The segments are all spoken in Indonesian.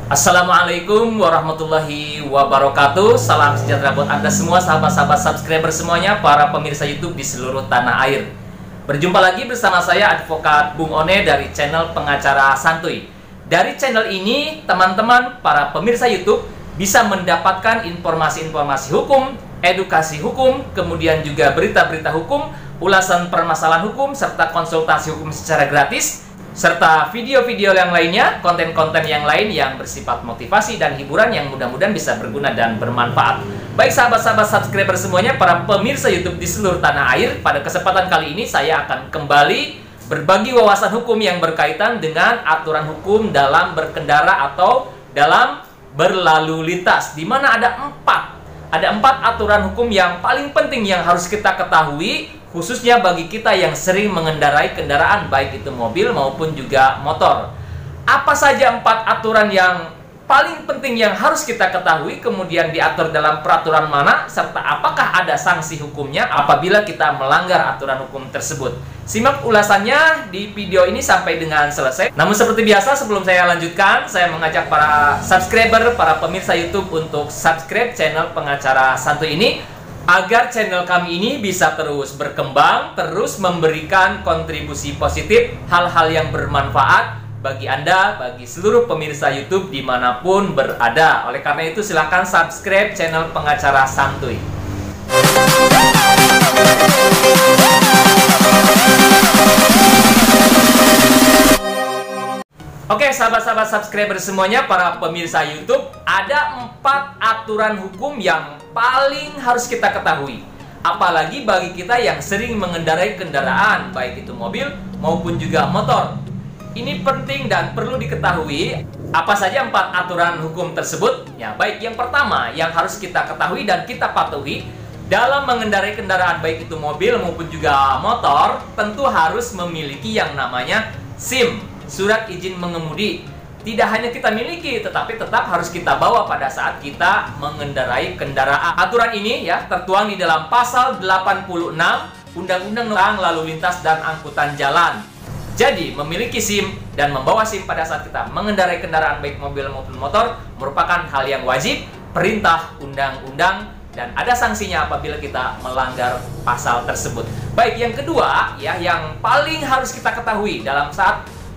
Assalamualaikum warahmatullahi wabarakatuh. Salam sejahtera buat Anda semua, sahabat-sahabat subscriber semuanya, para pemirsa YouTube di seluruh tanah air. Berjumpa lagi bersama saya, Advokat Bung One dari channel Pengacara Santuy. Dari channel ini, teman-teman, para pemirsa YouTube bisa mendapatkan informasi-informasi hukum, edukasi hukum, kemudian juga berita-berita hukum, ulasan permasalahan hukum, serta konsultasi hukum secara gratis, serta video-video yang lainnya, konten-konten yang lain yang bersifat motivasi dan hiburan yang mudah-mudahan bisa berguna dan bermanfaat. Baik sahabat-sahabat subscriber semuanya, para pemirsa YouTube di seluruh tanah air, pada kesempatan kali ini saya akan kembali berbagi wawasan hukum yang berkaitan dengan aturan hukum dalam berkendara atau dalam berlalu lintas, di mana ada empat aturan hukum yang paling penting yang harus kita ketahui, khususnya bagi kita yang sering mengendarai kendaraan, baik itu mobil maupun juga motor. Apa saja 4 aturan yang paling penting yang harus kita ketahui, kemudian diatur dalam peraturan mana, serta apakah ada sanksi hukumnya apabila kita melanggar aturan hukum tersebut. Simak ulasannya di video ini sampai dengan selesai. Namun seperti biasa, sebelum saya lanjutkan, saya mengajak para subscriber, para pemirsa YouTube untuk subscribe channel Pengacara Santuy ini, agar channel kami ini bisa terus berkembang, terus memberikan kontribusi positif, hal-hal yang bermanfaat bagi Anda, bagi seluruh pemirsa YouTube dimanapun berada. Oleh karena itu, silakan subscribe channel Pengacara Santuy. Oke, sahabat-sahabat subscriber semuanya, para pemirsa YouTube, ada 4 aturan hukum yang paling harus kita ketahui. Apalagi bagi kita yang sering mengendarai kendaraan, baik itu mobil maupun juga motor. Ini penting dan perlu diketahui. Apa saja 4 aturan hukum tersebut? Ya, baik, yang pertama yang harus kita ketahui dan kita patuhi dalam mengendarai kendaraan, baik itu mobil maupun juga motor, tentu harus memiliki yang namanya SIM, surat izin mengemudi. Tidak hanya kita miliki, tetapi tetap harus kita bawa pada saat kita mengendarai kendaraan. Aturan ini ya tertuang di dalam pasal 86 Undang-Undang Lalu Lintas dan Angkutan Jalan. Jadi, memiliki SIM dan membawa SIM pada saat kita mengendarai kendaraan baik mobil maupun motor merupakan hal yang wajib, perintah undang-undang, dan ada sanksinya apabila kita melanggar pasal tersebut. Baik, yang kedua ya, yang paling harus kita ketahui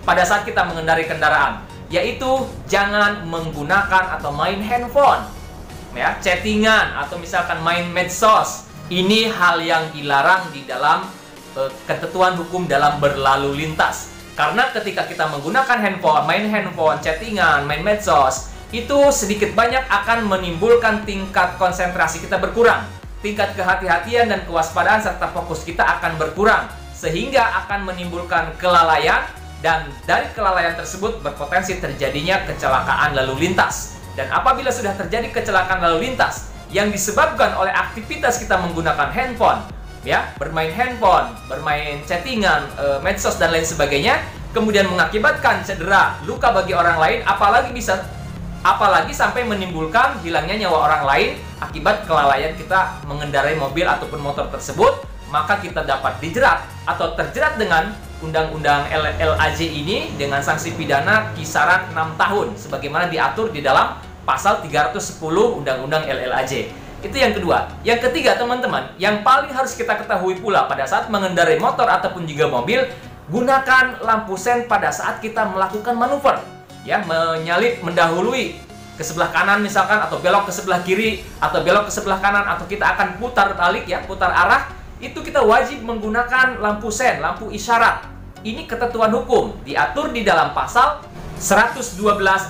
pada saat kita mengendarai kendaraan, yaitu jangan menggunakan atau main handphone, ya, chattingan atau misalkan main medsos. Ini hal yang dilarang di dalam ketentuan hukum dalam berlalu lintas. Karena ketika kita menggunakan handphone, main handphone, chattingan, main medsos, itu sedikit banyak akan menimbulkan tingkat konsentrasi kita berkurang, tingkat kehati-hatian dan kewaspadaan serta fokus kita akan berkurang, sehingga akan menimbulkan kelalaian. Dan dari kelalaian tersebut berpotensi terjadinya kecelakaan lalu lintas. Dan apabila sudah terjadi kecelakaan lalu lintas yang disebabkan oleh aktivitas kita menggunakan handphone, ya, bermain handphone, bermain chattingan, medsos dan lain sebagainya, kemudian mengakibatkan cedera, luka bagi orang lain, apalagi sampai menimbulkan hilangnya nyawa orang lain akibat kelalaian kita mengendarai mobil ataupun motor tersebut, maka kita dapat dijerat atau terjerat dengan Undang-Undang LLAJ ini dengan sanksi pidana kisaran 6 tahun sebagaimana diatur di dalam pasal 310 Undang-Undang LLAJ. Itu yang kedua. Yang ketiga, teman-teman, yang paling harus kita ketahui pula pada saat mengendarai motor ataupun juga mobil, gunakan lampu sen pada saat kita melakukan manuver, ya, menyalip, mendahului ke sebelah kanan misalkan, atau belok ke sebelah kiri, atau belok ke sebelah kanan, atau kita akan putar balik, ya, putar arah. Itu kita wajib menggunakan lampu sen, lampu isyarat. Ini ketentuan hukum diatur di dalam pasal 112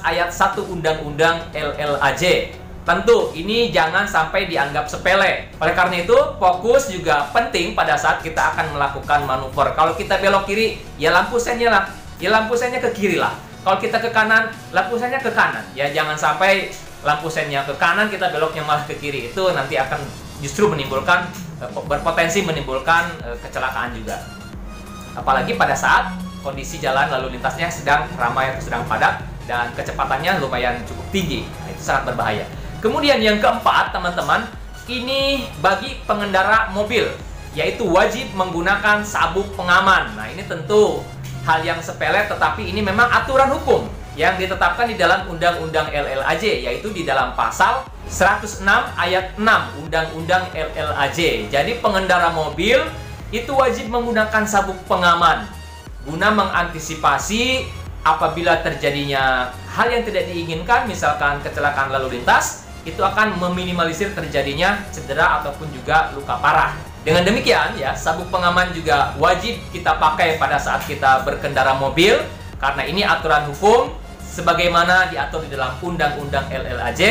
ayat 1 Undang-Undang LLAJ. Tentu ini jangan sampai dianggap sepele. Oleh karena itu, fokus juga penting pada saat kita akan melakukan manuver. Kalau kita belok kiri, ya lampu sennya lah, ya lampu sennya ke kiri lah. Kalau kita ke kanan, lampu sennya ke kanan. Ya jangan sampai lampu sennya ke kanan, kita beloknya malah ke kiri. Itu nanti akan justru berpotensi menimbulkan kecelakaan juga. Apalagi pada saat kondisi jalan lalu lintasnya sedang ramai atau sedang padat dan kecepatannya lumayan cukup tinggi. Nah, itu sangat berbahaya. Kemudian yang keempat, teman-teman, ini bagi pengendara mobil, yaitu wajib menggunakan sabuk pengaman. Nah, ini tentu hal yang sepele, tetapi ini memang aturan hukum yang ditetapkan di dalam Undang-Undang LLAJ, yaitu di dalam pasal 106 ayat 6 Undang-Undang LLAJ. Jadi pengendara mobil itu wajib menggunakan sabuk pengaman guna mengantisipasi apabila terjadinya hal yang tidak diinginkan, misalkan kecelakaan lalu lintas, itu akan meminimalisir terjadinya cedera ataupun juga luka parah. Dengan demikian ya, sabuk pengaman juga wajib kita pakai pada saat kita berkendara mobil, karena ini aturan hukum sebagaimana diatur di dalam Undang-Undang LLAJ,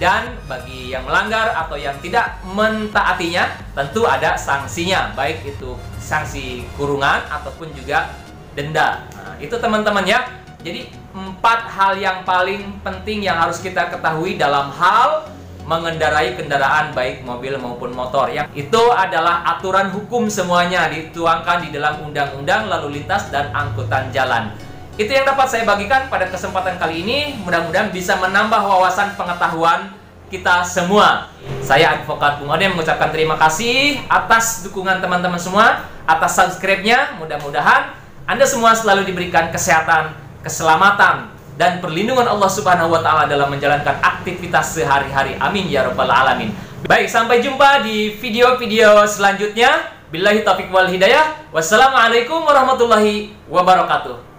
dan bagi yang melanggar atau yang tidak mentaatinya tentu ada sanksinya, baik itu sanksi kurungan ataupun juga denda. Nah, itu teman-teman ya. Jadi 4 hal yang paling penting yang harus kita ketahui dalam hal mengendarai kendaraan baik mobil maupun motor. Yang itu adalah aturan hukum, semuanya dituangkan di dalam Undang-Undang Lalu Lintas dan Angkutan Jalan. Itu yang dapat saya bagikan pada kesempatan kali ini. Mudah-mudahan bisa menambah wawasan pengetahuan kita semua. Saya Advokat Bung Ode mengucapkan terima kasih atas dukungan teman-teman semua, atas subscribe-nya. Mudah-mudahan Anda semua selalu diberikan kesehatan, keselamatan, dan perlindungan Allah Subhanahu wa Ta'ala dalam menjalankan aktivitas sehari-hari. Amin ya rabbal alamin. Baik, sampai jumpa di video-video selanjutnya. Billahi taufiq wal hidayah. Wassalamualaikum warahmatullahi wabarakatuh.